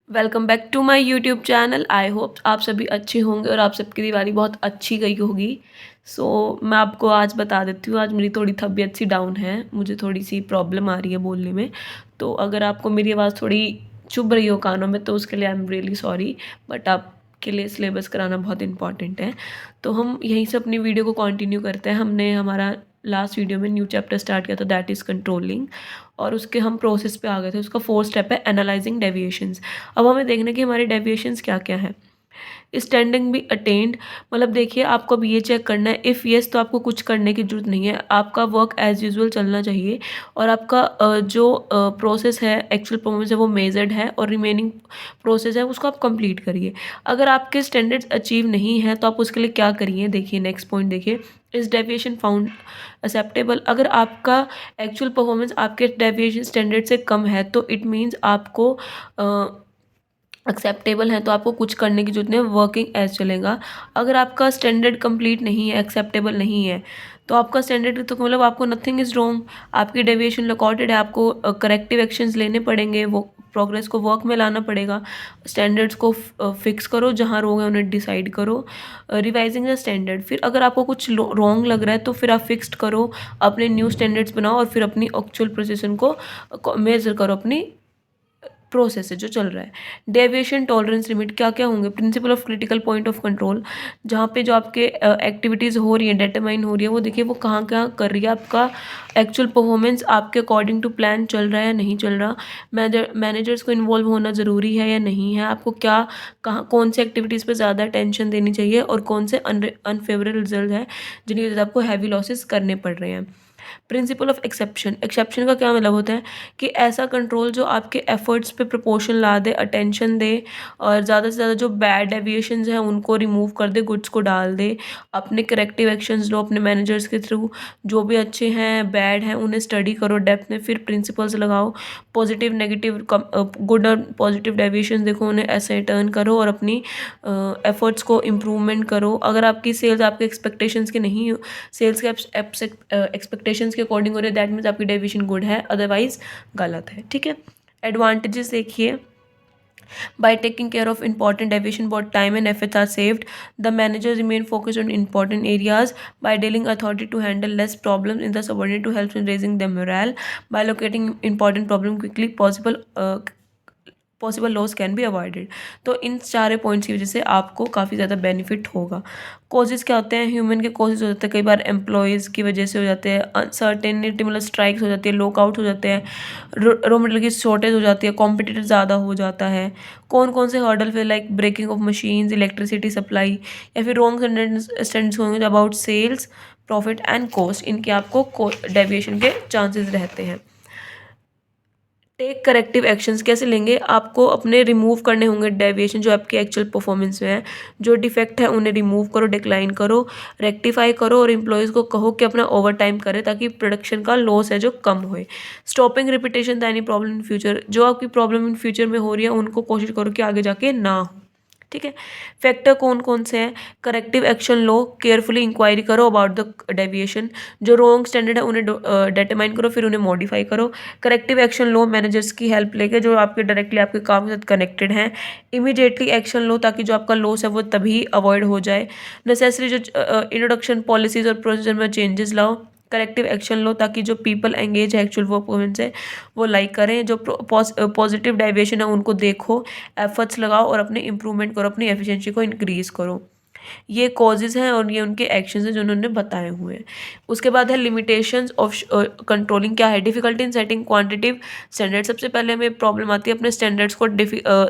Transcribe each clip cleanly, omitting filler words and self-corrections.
Welcome back to my YouTube channel. I hope आप सभी अच्छे होंगे और आप सबकी दिवाली बहुत अच्छी गई होगी। मैं आपको आज बता देती हूँ, आज मेरी थोड़ी तबीयत सी डाउन है, मुझे थोड़ी सी प्रॉब्लम आ रही है बोलने में। तो अगर आपको मेरी आवाज़ थोड़ी चुभ रही हो कानों में तो उसके लिए I am really sorry. But आपके लिए सिलेबस कराना बहुत इंपॉर्टेंट है। तो हम यहीं से अपनी वीडियो को कंटिन्यू करते हैं। हमने हमारा लास्ट वीडियो में न्यू चैप्टर स्टार्ट किया था, दैट इज़ कंट्रोलिंग। और उसके हम प्रोसेस पे आ गए थे। उसका फोर्थ स्टेप है एनालाइजिंग डेविएशंस। अब हमें देखना है कि हमारे डेविएशंस क्या क्या हैं। स्टैंडिंग भी अटेंड, मतलब देखिए आपको अब ये चेक करना है, इफ़ येस तो आपको कुछ करने की ज़रूरत नहीं है, आपका वर्क एज़ यूजुअल चलना चाहिए। और आपका जो प्रोसेस है, एक्चुअल परफॉर्मेंस है, वो मेजर्ड है और रिमेनिंग प्रोसेस है उसको आप कंप्लीट करिए। अगर आपके स्टैंडर्ड्स अचीव नहीं हैं तो आप उसके लिए क्या करिए, देखिए नेक्स्ट पॉइंट देखिए, इस डेविएशन फाउंड एक्सेप्टेबल। अगर आपका एक्चुअल परफॉर्मेंस आपके डेविएशन स्टैंडर्ड से कम है तो इट मीन्स आपको एक्सेप्टेबल है, तो आपको कुछ करने की जरूरत नहीं है, वर्किंग एज चलेगा। अगर आपका स्टैंडर्ड कंप्लीट नहीं है, एक्सेप्टेबल नहीं है, तो आपका स्टैंडर्ड तो मतलब आपको नथिंग इज़ रॉन्ग, आपकी डेविएशन रिकॉर्डेड है, आपको करेक्टिव एक्शंस लेने पड़ेंगे, वो प्रोग्रेस को वर्क में लाना पड़ेगा। स्टैंडर्ड्स को फिक्स करो, जहाँ रोंग है उन्हें डिसाइड करो, रिवाइजिंग द स्टैंडर्ड। फिर अगर आपको कुछ रॉन्ग लग रहा है तो फिर आप फिक्स्ड करो, अपने न्यू स्टैंडर्ड्स बनाओ और फिर अपनी एक्चुअल प्रोसेसन को मेजर करो, अपनी प्रोसेस है जो चल रहा है। डेविएशन टॉलरेंस लिमिट क्या क्या होंगे, principle of critical point of control, जहाँ पे जो आपके एक्टिविटीज़ हो रही है, डिटरमाइन हो रही है, वो देखिए वो कहाँ कहाँ कर रही है, आपका एक्चुअल परफॉर्मेंस आपके अकॉर्डिंग टू प्लान चल रहा है या नहीं चल रहा, मैनेजर्स को इन्वॉल्व होना ज़रूरी है या नहीं है, आपको क्या कहाँ कौन सी एक्टिविटीज़ पे ज़्यादा टेंशन देनी चाहिए और कौन से अनफेवरेबल रिजल्ट है जिनकी वजह से आपको हैवी लॉसेस करने पड़ रहे हैं। प्रिंसिपल ऑफ एक्सेप्शन, एक्सेप्शन का क्या मतलब होता है कि ऐसा कंट्रोल जो आपके एफर्ट्स पे प्रोपोर्शन ला दे, अटेंशन दे और ज़्यादा से ज़्यादा जो बैड डेविएशंस हैं उनको रिमूव कर दे, गुड्स को डाल दे। अपने करेक्टिव एक्शंस लो अपने मैनेजर्स के थ्रू, जो भी अच्छे हैं बैड हैं उन्हें स्टडी करो डेप्थ में, फिर प्रिंसिपल्स लगाओ, पॉजिटिव नेगेटिव गुड और पॉजिटिव डेविएशंस देखो, उन्हें ऐसे टर्न करो और अपनी एफर्ट्स को इम्प्रूवमेंट करो। अगर आपकी सेल्स आपके एक्सपेक्टेशंस के नहीं, सेल्स के एक्सपेक्टेशंस के अकॉर्डिंग हो रहे हैं, दैट मीन्स आपकी डेविएशन गुड है, अदरवाइज गलत है। ठीक है, एडवांटेजेस देखिए, by taking care of important deviation both time and efforts are saved, the managers remain focused on important areas, by dealing authority to handle less problems in the subordinate to help in raising their morale, by locating important problem quickly, possible loss can be avoided. तो इन सारे points की वजह से आपको काफ़ी ज़्यादा benefit होगा। Causes क्या होते हैं, ह्यूमन के कॉजेज़ हो जाते हैं, कई बार एम्प्लॉयज़ की वजह से हो जाते हैं, अनसर्टेनिटी मतलब स्ट्राइक्स हो जाती है, लॉकआउट हो जाते हैं, रॉ मटेरियल की शॉर्टेज हो जाती है, कॉम्पिटिटर ज़्यादा हो जाता है। कौन कौन से हर्डल फिर like breaking of machines, electricity supply, या फिर रॉन्ग स्टैंडर्ड्स होंगे about sales, profit and cost, इनके आपको डेविएशन के चांसेस रहते हैं। टेक करेक्टिव एक्शंस कैसे लेंगे, आपको अपने रिमूव करने होंगे डेविएशन जो आपके एक्चुअल परफॉर्मेंस में है, जो डिफेक्ट है उन्हें रिमूव करो, डिक्लाइन करो, रेक्टिफाई करो और एम्प्लॉयज़ को कहो कि अपना ओवर टाइम करें ताकि प्रोडक्शन का लॉस है जो कम होए। Stopping repetition any problem in future, जो आपकी प्रॉब्लम इन फ्यूचर में हो रही है उनको कोशिश करो कि आगे जाके ना हो। ठीक है, फैक्टर कौन कौन से हैं, करेक्टिव एक्शन लो, केयरफुली इंक्वायरी करो अबाउट द डेविएशन, जो रॉन्ग स्टैंडर्ड है उन्हें डिटरमाइन करो, फिर उन्हें मॉडिफाई करो। करेक्टिव एक्शन लो मैनेजर्स की हेल्प लेके जो आपके डायरेक्टली आपके काम के साथ कनेक्टेड हैं। इमीडिएटली एक्शन लो ताकि जो आपका लॉस है वो तभी अवॉइड हो जाए। नेसेसरी जो इंट्रोडक्शन पॉलिसीज और प्रोसीजर में चेंजेस लाओ। करेक्टिव एक्शन लो ताकि जो पीपल एंगेज है एक्चुअल परफॉर्मेंस है वो लाइक करें, जो पॉजिटिव डेविएशन है उनको देखो, एफर्ट्स लगाओ और अपने इम्प्रूवमेंट करो, अपनी एफिशिएंसी को इंक्रीज़ करो। ये कॉजेज़ हैं और ये उनके एक्शंस हैं जो उन्होंने बताए हुए हैं। उसके बाद है लिमिटेशंस ऑफ कंट्रोलिंग, क्या है, difficulty in setting quantitative standard. सबसे पहले हमें प्रॉब्लम आती है अपने स्टैंडर्ड्स को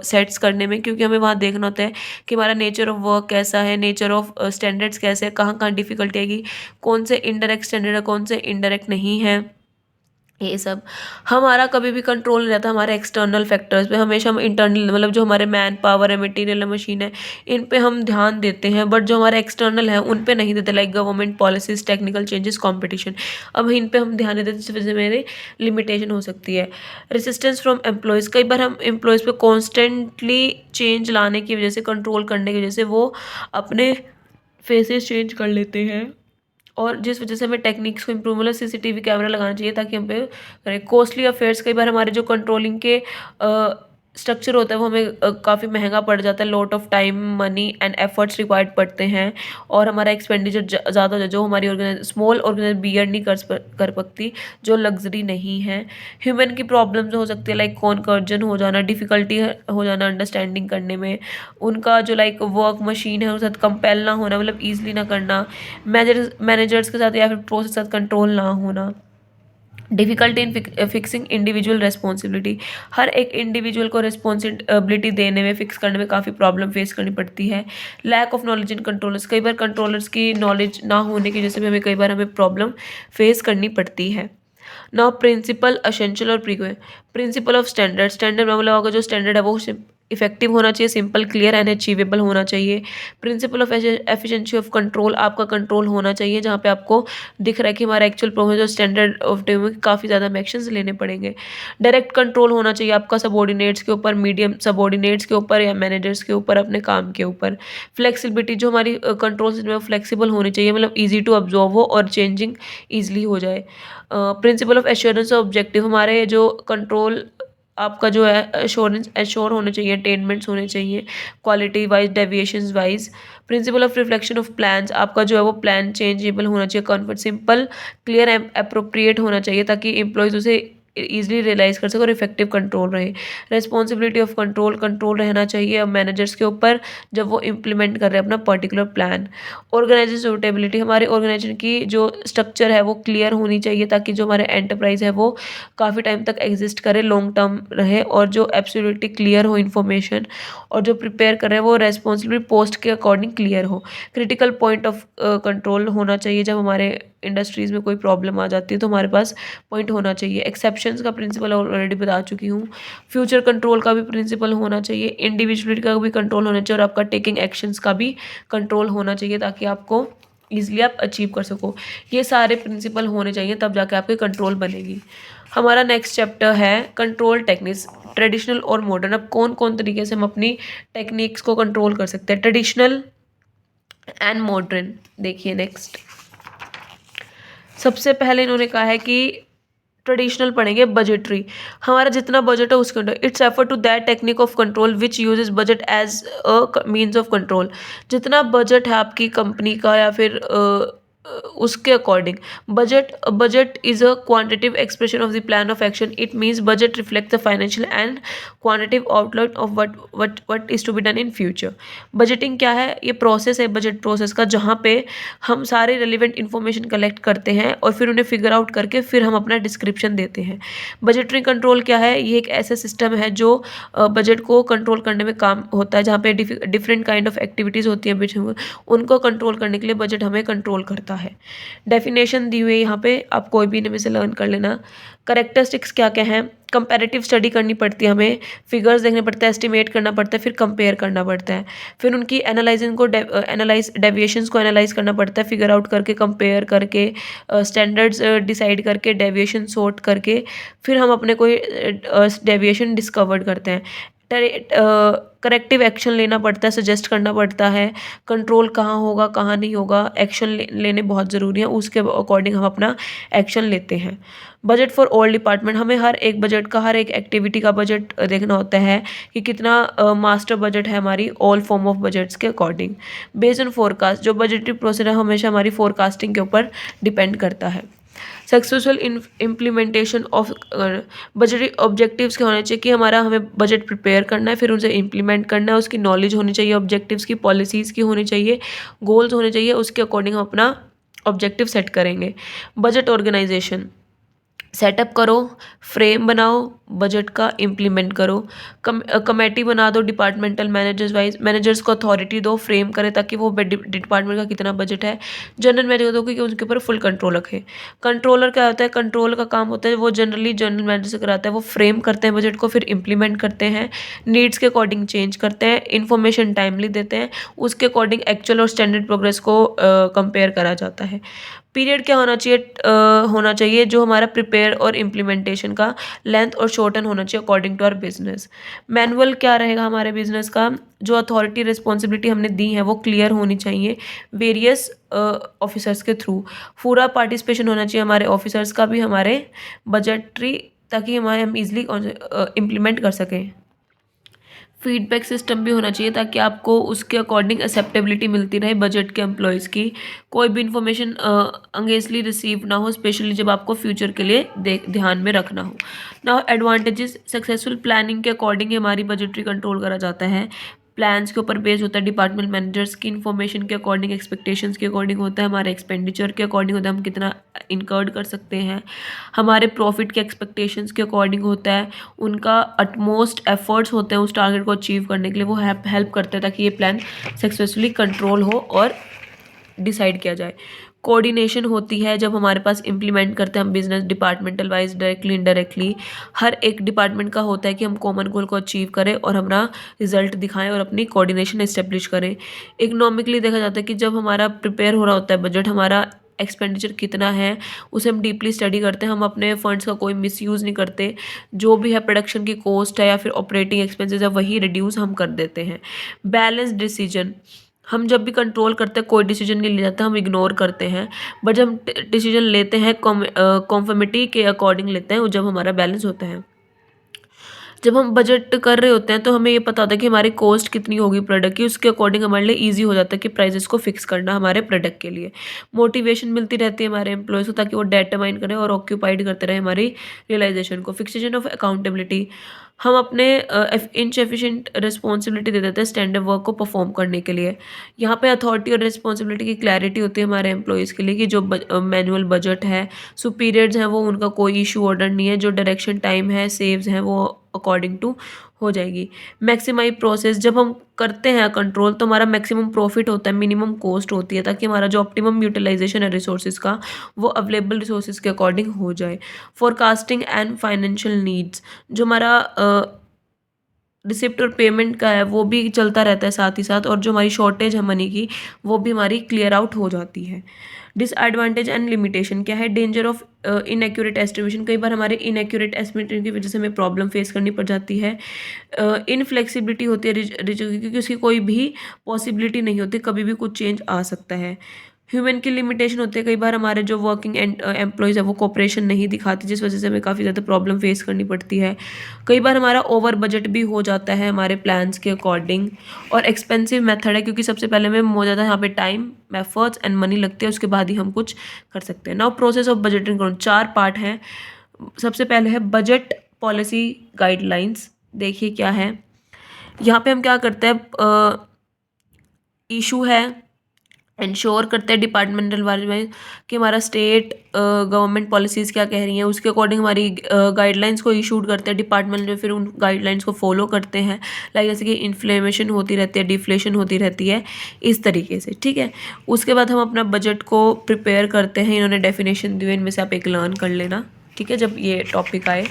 सेट्स करने में, क्योंकि हमें वहाँ देखना होता है कि हमारा नेचर ऑफ वर्क कैसा है, नेचर ऑफ स्टैंडर्ड्स कैसे है, कहाँ कहाँ डिफिकल्टी आएगी, कौन से इनडायरेक्ट स्टैंडर्ड है, कौन से इनडायरेक्ट नहीं है। ये सब हमारा कभी भी कंट्रोल नहीं रहता हमारे एक्सटर्नल फैक्टर्स पे, हमेशा हम इंटरनल मतलब जो हमारे मैन पावर है, मटेरियल है, मशीन है, इन पे हम ध्यान देते हैं, बट जो हमारे एक्सटर्नल है उन पे नहीं देते, like government policies, technical changes, competition. अब इन पे हम ध्यान नहीं देते जिस वजह से मेरी लिमिटेशन हो सकती है। रेसिस्टेंस फ्रॉम एम्प्लॉयज़, कई बार हम एम्प्लॉयज़ पे कॉन्स्टेंटली चेंज लाने की वजह से, कंट्रोल करने की वजह से वो अपने फेसेस चेंज कर लेते हैं, और जिस वजह से हमें टेक्निक्स को इम्प्रूव मतलब सीसीटीवी कैमरा लगाना चाहिए ताकि हम पे करें। कॉस्टली अफेयर्स, कई बार हमारे जो कंट्रोलिंग के स्ट्रक्चर होता है वो हमें काफ़ी महंगा पड़ जाता है, lot of time, money and efforts required पड़ते हैं, और हमारा एक्सपेंडिचर ज़्यादा हो जाए, जो हमारी स्मॉल ऑर्गेनाइज बियर नहीं कर सकती, जो लग्जरी नहीं है। ह्यूमन की प्रॉब्लम्स हो सकती है, लाइक कॉन्वर्जन हो जाना, डिफ़िकल्टी हो जाना अंडरस्टैंडिंग करने में, उनका जो लाइक वर्क मशीन है उसके साथ कंपेल ना होना, मतलब ईजिली ना करना, मैनेजर्स के साथ या फिर प्रोसेस के साथ कंट्रोल ना होना, difficulty in fixing individual responsibility, हर एक इंडिविजुअल को रिस्पॉन्सिबिलिटी देने में, फिक्स करने में काफ़ी प्रॉब्लम फेस करनी पड़ती है। Lack of knowledge in controllers, कई बार कंट्रोलर्स की नॉलेज ना होने की वजह से भी हमें कई बार हमें प्रॉब्लम फेस करनी पड़ती है। नाउ प्रिंसिपल, एसेंशियल और प्रिंसिपल ऑफ स्टैंडर्ड, स्टैंडर्ड में बोला होगा जो स्टैंडर्ड है वो इफेक्टिव होना चाहिए, सिंपल, क्लियर एंड अचीवेबल होना चाहिए। Principle of efficiency of control, आपका कंट्रोल होना चाहिए जहाँ पे आपको दिख रहा है कि हमारा एक्चुअल प्रॉब्लम जो स्टैंडर्ड ऑफ डूइंग काफ़ी ज़्यादा हमें एक्शंस लेने पड़ेंगे। डायरेक्ट कंट्रोल होना चाहिए आपका सबॉर्डिनेट्स के ऊपर, मीडियम सबॉर्डिनेट्स के ऊपर या मैनेजर्स के ऊपर, अपने काम के ऊपर। फ्लेक्सिबिलिटी, जो हमारी कंट्रोल सिस्टम है फ्लेक्सिबल होनी चाहिए, मतलब ईजी टू ऑब्जॉर्व हो और चेंजिंग ईजिली हो जाए। Principle of assurance of objective, हमारे जो कंट्रोल आपका जो है एश्योरेंस एश्योर होने चाहिए, अटेनमेंट्स होने चाहिए quality wise, deviations wise. Principle of reflection of plans, आपका जो है वो प्लान चेंजेबल होना चाहिए, कॉन्फर्ट, सिंपल, क्लियर, अप्रोप्रिएट होना चाहिए ताकि एम्प्लॉयज़ उसे ईजिली रियलाइज कर सके और इफेक्टिव कंट्रोल रहे। रिस्पॉन्सिबिलिटी ऑफ कंट्रोल, कंट्रोल रहना चाहिए अब मैनेजर्स के ऊपर जब वो इम्प्लीमेंट कर रहे हैं अपना पर्टिकुलर प्लान। ऑर्गेनाइजेशन सूटेबिलिटी, हमारे ऑर्गेनाइजेशन की जो स्ट्रक्चर है वो क्लियर होनी चाहिए ताकि जो हमारे एंटरप्राइज है वो काफ़ी टाइम तक एग्जिस्ट करे, लॉन्ग टर्म रहे, और जो एब्सोल्युटली क्लियर हो इन्फॉर्मेशन, और जो प्रिपेयर कर रहे हैं वो रेस्पॉन्सिबिलिटी पोस्ट के अकॉर्डिंग क्लियर हो। क्रिटिकल पॉइंट ऑफ कंट्रोल होना चाहिए, जब हमारे इंडस्ट्रीज़ में कोई प्रॉब्लम आ जाती है तो हमारे पास पॉइंट होना चाहिए। एक्सेप्शंस का प्रिंसिपल ऑलरेडी बता चुकी हूँ। फ्यूचर कंट्रोल का भी प्रिंसिपल होना चाहिए, इंडिविजुअलिटी का भी कंट्रोल होना चाहिए, और आपका टेकिंग एक्शंस का भी कंट्रोल होना चाहिए ताकि आपको ईजिली आप अचीव कर सको। ये सारे प्रिंसिपल होने चाहिए तब जाके आपकी कंट्रोल बनेगी। हमारा नेक्स्ट चैप्टर है कंट्रोल टेक्निक्स, ट्रेडिशनल और मॉडर्न। अब कौन कौन तरीके से हम अपनी टेक्निक्स को कंट्रोल कर सकते हैं, ट्रेडिशनल एंड मॉडर्न। देखिए नेक्स्ट, सबसे पहले इन्होंने कहा है कि ट्रेडिशनल पढ़ेंगे, बजटरी, हमारा जितना बजट है उसके अंदर, it's refer to that technique of control which uses budget as a means of control. जितना बजट है आपकी कंपनी का या फिर उसके according, budget is a quantitative expression of the plan of action. It means budget reflect the financial and quantitative outlook of what is to be done in future. Budgeting क्या है, ये process है budget process का, जहाँ पे हम सारे relevant information collect करते हैं और फिर उन्हें फिगर आउट करके फिर हम अपना डिस्क्रिप्शन देते हैं। बजटरी कंट्रोल क्या है, ये एक ऐसा सिस्टम है जो बजट को कंट्रोल करने में काम होता है, जहाँ पे डिफरेंट काइंड ऑफ एक्टिविटीज़ होती हैं बीच में, उनको कंट्रोल करने के लिए बजट हमें कंट्रोल करता है। डेफिनेशन दी हुई है यहाँ पे, आप कोई भी इनमें से लर्न कर लेना। करेक्टरिस्टिक्स क्या क्या हैं, कंपैरेटिव स्टडी करनी पड़ती है हमें, फिगर्स देखने पड़ते हैं, एस्टिमेट करना पड़ता है, फिर कंपेयर करना पड़ता है, फिर उनकी एनालाइजिंग को एनालाइज डेविएशंस को एनालाइज करना पड़ता है, फिगर आउट करके, कंपेयर करके, स्टैंडर्ड्स डिसाइड करके, डेविएशन सॉर्ट करके, फिर हम अपने कोई डेविएशन डिस्कवर्ड करते हैं। करेक्टिव एक्शन लेना पड़ता है, सजेस्ट करना पड़ता है, कंट्रोल कहाँ होगा कहाँ नहीं होगा, एक्शन लेने बहुत ज़रूरी है, उसके अकॉर्डिंग हम अपना एक्शन लेते हैं। बजट फॉर ऑल डिपार्टमेंट, हमें हर एक बजट का, हर एक एक्टिविटी का बजट देखना होता है कि कितना मास्टर बजट है हमारी ऑल फॉर्म ऑफ बजट्स के अकॉर्डिंग। बेस्ड ऑन फोरकास्ट, जो बजटरी प्रोसेस है हमेशा हमारी फोरकास्टिंग के ऊपर डिपेंड करता है। Successful implementation of budgetary objectives क्या होने चाहिए कि हमें बजट प्रिपेयर करना है, फिर उसे इम्प्लीमेंट करना है, उसकी नॉलेज होनी चाहिए, ऑब्जेक्टिव्स की, पॉलिसीज़ की होनी चाहिए, गोल्स होने चाहिए, उसके अकॉर्डिंग हम अपना ऑब्जेक्टिव सेट करेंगे। बजट ऑर्गेनाइजेशन, सेटअप करो, फ्रेम बनाओ, बजट का इम्प्लीमेंट करो, कमेटी बना दो डिपार्टमेंटल मैनेजर्स वाइज, मैनेजर्स को अथॉरिटी दो, फ्रेम करें ताकि वो डिपार्टमेंट का कितना बजट है, जनरल मैनेजर दो कि उनके ऊपर फुल कंट्रोल रखे। कंट्रोलर क्या होता है, कंट्रोल का काम होता है वो जनरली जनरल मैनेजर से कराता है, वो फ्रेम करते हैं बजट को, फिर इम्प्लीमेंट करते हैं, नीड्स के अकॉर्डिंग चेंज करते हैं, इन्फॉर्मेशन टाइमली देते हैं, उसके अकॉर्डिंग एक्चुअल और स्टैंडर्ड प्रोग्रेस को कंपेयर करा जाता है। पीरियड क्या होना चाहिए जो हमारा प्रिपेयर और इम्प्लीमेंटेशन का लेंथ और शॉर्टन होना चाहिए according to our business. Manual क्या रहेगा हमारे बिजनेस का, जो अथॉरिटी रिस्पॉन्सिबिलिटी हमने दी है वो क्लियर होनी चाहिए वेरियस ऑफिसर्स के थ्रू। पूरा पार्टिसिपेशन होना चाहिए हमारे ऑफिसर्स का भी हमारे बजटरी, ताकि हम इजीली इम्प्लीमेंट कर सकें। फीडबैक सिस्टम भी होना चाहिए ताकि आपको उसके अकॉर्डिंग एक्सेप्टेबिलिटी मिलती रहे बजट के एम्प्लॉयज़ की। कोई भी इन्फॉर्मेशन अंगेजली रिसीव ना हो, स्पेशली जब आपको फ्यूचर के लिए ध्यान में रखना हो। नाउ एडवांटेजेस, सक्सेसफुल प्लानिंग के अकॉर्डिंग हमारी बजटरी कंट्रोल करा जाता है। प्लान्स के ऊपर बेस होता है, डिपार्टमेंट मैनेजर्स की इन्फॉर्मेशन के अकॉर्डिंग, एक्सपेक्टेशंस के अकॉर्डिंग होता है, हमारे एक्सपेंडिचर के अकॉर्डिंग होता है, हम कितना इनकर्ड कर सकते हैं, हमारे प्रॉफिट के एक्सपेक्टेशंस के अकॉर्डिंग होता है, उनका अटमोस्ट एफर्ट्स होते हैं उस टारगेट को अचीव करने के लिए, वो हेल्प करते हैं ताकि ये प्लान सक्सेसफुली कंट्रोल हो और डिसाइड किया जाए। कोऑर्डिनेशन होती है जब हमारे पास इम्प्लीमेंट करते हैं हम business departmental wise, directly indirectly. हर एक डिपार्टमेंट का होता है कि हम कॉमन गोल को अचीव करें और हमारा रिजल्ट दिखाएं और अपनी कोऑर्डिनेशन इस्टेब्लिश करें। इकोनॉमिकली देखा जाता है कि जब हमारा प्रिपेयर हो रहा होता है बजट, हमारा एक्सपेंडिचर कितना है उसे हम डीपली स्टडी करते हैं, हम अपने फंड्स का कोई मिसयूज़ नहीं करते। जो भी है प्रोडक्शन की कॉस्ट है या फिर ऑपरेटिंग एक्सपेंसेस है वही रिड्यूस हम कर देते हैं। बैलेंस डिसीजन, हम जब भी कंट्रोल करते हैं कोई डिसीजन नहीं ले जाता, हम इग्नोर करते हैं, बट जब हम डिसीजन लेते हैं कॉन्फर्मिटी के अकॉर्डिंग लेते हैं, जब हमारा बैलेंस होता है। जब हम बजट कर रहे होते हैं तो हमें ये पता होता है कि हमारी कॉस्ट कितनी होगी प्रोडक्ट की, उसके अकॉर्डिंग हमारे लिए ईजी हो जाता है कि प्राइसेस को फिक्स करना हमारे प्रोडक्ट के लिए। मोटिवेशन मिलती रहती है हमारे एम्प्लॉयज़ को ताकि वो डिटरमाइन करें और ऑक्यूपाइड करते रहे हमारी रियलाइजेशन को। फिक्सेशन ऑफ अकाउंटेबिलिटी, हम अपने इनसफिशिएंट रिस्पॉन्सिबिलिटी दे देते हैं स्टैंडर्ड वर्क को परफॉर्म करने के लिए। यहाँ पे अथॉरिटी और रिस्पॉन्सिबिलिटी की क्लैरिटी होती है हमारे एम्प्लॉयज़ के लिए कि जो मैनुअल बजट है, सुपीरियर्स हैं वो उनका कोई इशू ऑर्डर नहीं है, जो डायरेक्शन टाइम है, सेव्स हैं वो अकॉर्डिंग टू हो जाएगी। मैक्सिमाइज प्रोसेस, जब हम करते हैं कंट्रोल तो हमारा मैक्सिमम प्रॉफिट होता है, मिनिमम कॉस्ट होती है, ताकि हमारा जो ऑप्टिमम यूटिलाइजेशन है रिसोर्सेज का वो अवेलेबल रिसोर्सेज के अकॉर्डिंग हो जाए। फोरकास्टिंग एंड फाइनेंशियल नीड्स, जो हमारा रिसिप्ट और पेमेंट का है वो भी चलता रहता है साथ ही साथ, और जो हमारी शॉर्टेज है मनी की वो भी हमारी क्लियर आउट हो जाती है। डिसएडवांटेज एंड लिमिटेशन क्या है, डेंजर ऑफ इनएक्यूरेट एस्टिमेशन, कई बार हमारे इनएक्यूरेट एस्टिमेशन की वजह से हमें प्रॉब्लम फेस करनी पड़ जाती है। इनफ्लेक्सिबिलिटी होती है क्योंकि उसकी कोई भी पॉसिबिलिटी नहीं होती, कभी भी कुछ चेंज आ सकता है। ह्यूमन की लिमिटेशन होती है, कई बार हमारे जो वर्किंग एम्प्लॉयज़ है वो कोऑपरेशन नहीं दिखाते, जिस वजह से हमें काफ़ी ज़्यादा प्रॉब्लम फेस करनी पड़ती है। कई बार हमारा ओवर बजट भी हो जाता है हमारे प्लान्स के अकॉर्डिंग। और एक्सपेंसिव मेथड है क्योंकि सबसे पहले हमें हो जाता है यहाँ पे टाइम, एफर्ट्स एंड मनी लगती है, उसके बाद ही हम कुछ कर सकते हैं। नाउ प्रोसेस ऑफ बजटिंग करो, 4 पार्ट हैं। सबसे पहले है बजट पॉलिसी गाइडलाइंस। देखिए क्या है यहाँ पे, हम क्या करते हैं, इशू है, इंश्योर करते हैं डिपार्टमेंटल वाले में कि हमारा स्टेट गवर्नमेंट पॉलिसीज़ क्या कह रही हैं, उसके अकॉर्डिंग हमारी गाइडलाइंस को इशूड करते हैं डिपार्टमेंट में, फिर उन गाइडलाइंस को फॉलो करते हैं। लाइक जैसे कि इन्फ्लेमेशन होती रहती है, डिफ्लेशन होती रहती है, इस तरीके से, ठीक है। उसके बाद हम अपना बजट को प्रिपेयर करते हैं, इन्होंने डेफिनेशन दी है, इनमें से आप एक लर्न कर लेना, ठीक है, जब ये टॉपिक आए।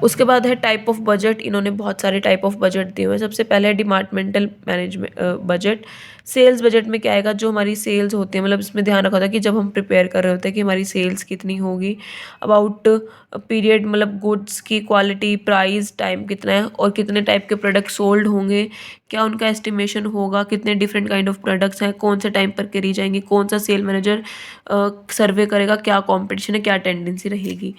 उसके बाद है टाइप ऑफ बजट, इन्होंने बहुत सारे टाइप ऑफ बजट दिए हुए हैं। सबसे पहले है departmental management budget. Sales budget में क्या आएगा, जो हमारी सेल्स होती है, मतलब इसमें ध्यान रखा था कि जब हम प्रिपेयर कर रहे होते हैं कि हमारी सेल्स कितनी होगी, अबाउट पीरियड, मतलब गुड्स की क्वालिटी, प्राइस, टाइम कितना है और कितने टाइप के प्रोडक्ट सोल्ड होंगे, क्या उनका एस्टिमेशन होगा, कितने डिफरेंट काइंड ऑफ प्रोडक्ट्स हैं, कौन से टाइम पर करी जाएंगी, कौन सा सेल मैनेजर सर्वे करेगा, क्या कॉम्पिटिशन है, क्या टेंडेंसी रहेगी।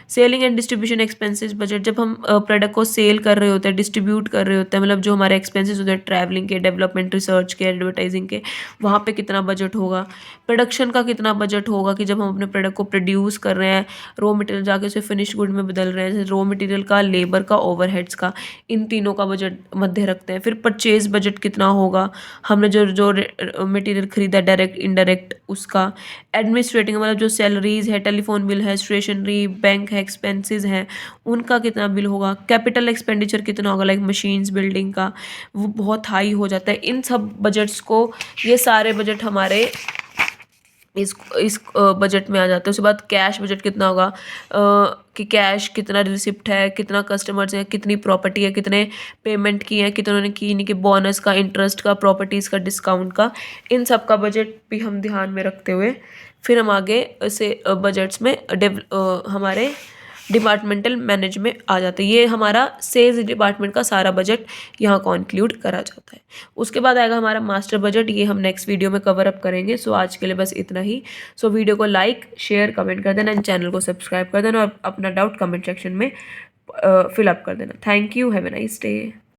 Selling and distribution expenses budget, जब हम प्रोडक्ट को सेल कर रहे होते हैं, डिस्ट्रीब्यूट कर रहे होते हैं, मतलब जो हमारे एक्सपेंसेस होते हैं ट्रैवलिंग के, डेवलपमेंट, रिसर्च के, एडवर्टाइजिंग के, वहाँ पे कितना बजट होगा। प्रोडक्शन का कितना बजट होगा कि जब हम अपने प्रोडक्ट को प्रोड्यूस कर रहे हैं, रॉ मटेरियल जाके उसे फिनिश गुड में बदल रहे हैं, रॉ मटेरियल का, लेबर का, ओवरहेड्स का, इन तीनों का बजट मध्य रखते हैं। फिर परचेज बजट कितना होगा, हमने जो जो मटेरियल खरीदा डायरेक्ट इनडायरेक्ट उसका। एडमिनिस्ट्रेटिंग मतलब जो सैलरीज है, टेलीफोन बिल है, स्टेशनरी, बैंक है, एक्सपेंसेस हैं, उनका कितना बिल होगा। कैपिटल एक्सपेंडिचर कितना होगा, लाइक मशीन्स, बिल्डिंग का, वो बहुत हाई हो जाता है। इन सब बजट्स को, ये सारे बजट हमारे इस बजट में आ जाता है। उसके बाद कैश बजट कितना होगा, कि कैश कितना रिसिप्ट है, कितना कस्टमर्स हैं, कितनी प्रॉपर्टी है, कितने पेमेंट की है, कितनों ने की नहीं, कि बोनस का, इंटरेस्ट का, प्रॉपर्टीज़ का, डिस्काउंट का, इन सब का बजट भी हम ध्यान में रखते हुए फिर हम आगे से बजट्स में हमारे डिपार्टमेंटल मैनेजमेंट आ जाता है। ये हमारा सेल्स डिपार्टमेंट का सारा बजट यहाँ कॉन्क्लूड करा जाता है। उसके बाद आएगा हमारा मास्टर बजट, ये हम नेक्स्ट वीडियो में कवर अप करेंगे। सो आज के लिए बस इतना ही। सो वीडियो को लाइक, शेयर, कमेंट कर देना एंड चैनल को सब्सक्राइब कर देना और अपना डाउट कमेंट सेक्शन में फिलअप कर देना। Thank you, have a nice day.